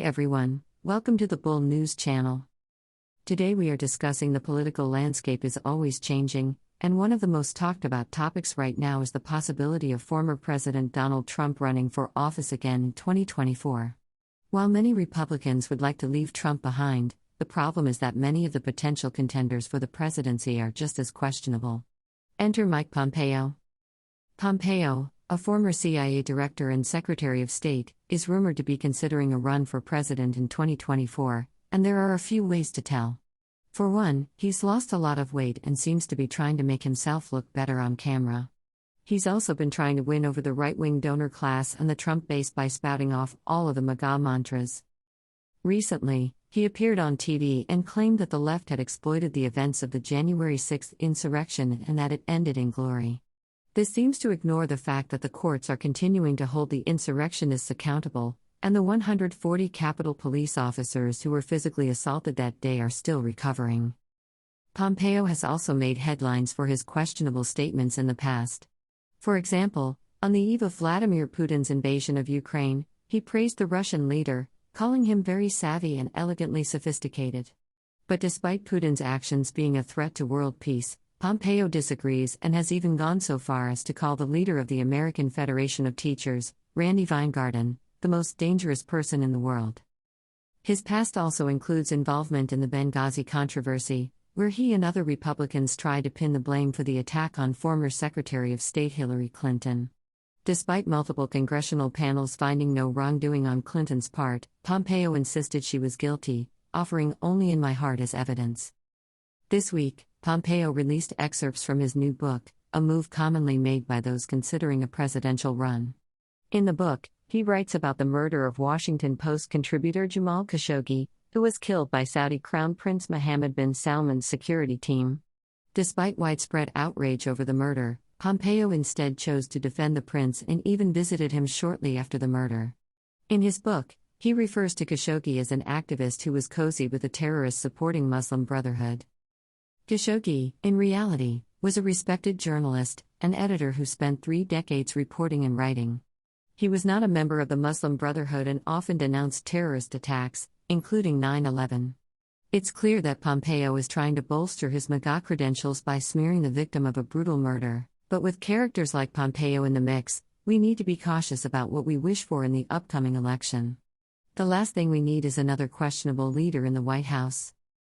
everyone, welcome to the Bull News channel. Today we are discussing the political landscape is always changing, and one of the most talked about topics right now is the possibility of former President Donald Trump running for office again in 2024. While many Republicans would like to leave Trump behind, the problem is that many of the potential contenders for the presidency are just as questionable. Enter Mike Pompeo. Pompeo, a former CIA director and Secretary of State, is rumored to be considering a run for president in 2024, and there are a few ways to tell. For one, he's lost a lot of weight and seems to be trying to make himself look better on camera. He's also been trying to win over the right-wing donor class and the Trump base by spouting off all of the MAGA mantras. Recently, he appeared on TV and claimed that the left had exploited the events of the January 6th insurrection and that it ended in glory. This seems to ignore the fact that the courts are continuing to hold the insurrectionists accountable, and the 140 Capitol police officers who were physically assaulted that day are still recovering. Pompeo has also made headlines for his questionable statements in the past. For example, on the eve of Vladimir Putin's invasion of Ukraine, he praised the Russian leader, calling him very savvy and elegantly sophisticated. But despite Putin's actions being a threat to world peace, Pompeo disagrees and has even gone so far as to call the leader of the American Federation of Teachers, Randi Weingarten, the most dangerous person in the world. His past also includes involvement in the Benghazi controversy, where he and other Republicans tried to pin the blame for the attack on former Secretary of State Hillary Clinton. Despite multiple congressional panels finding no wrongdoing on Clinton's part, Pompeo insisted she was guilty, offering only "in my heart" as evidence. This week, Pompeo released excerpts from his new book, a move commonly made by those considering a presidential run. In the book, he writes about the murder of Washington Post contributor Jamal Khashoggi, who was killed by Saudi Crown Prince Mohammed bin Salman's security team. Despite widespread outrage over the murder, Pompeo instead chose to defend the prince and even visited him shortly after the murder. In his book, he refers to Khashoggi as an activist who was cozy with the terrorists supporting Muslim Brotherhood. Khashoggi, in reality, was a respected journalist, an editor who spent 3 decades reporting and writing. He was not a member of the Muslim Brotherhood and often denounced terrorist attacks, including 9/11. It's clear that Pompeo is trying to bolster his MAGA credentials by smearing the victim of a brutal murder, but with characters like Pompeo in the mix, we need to be cautious about what we wish for in the upcoming election. The last thing we need is another questionable leader in the White House.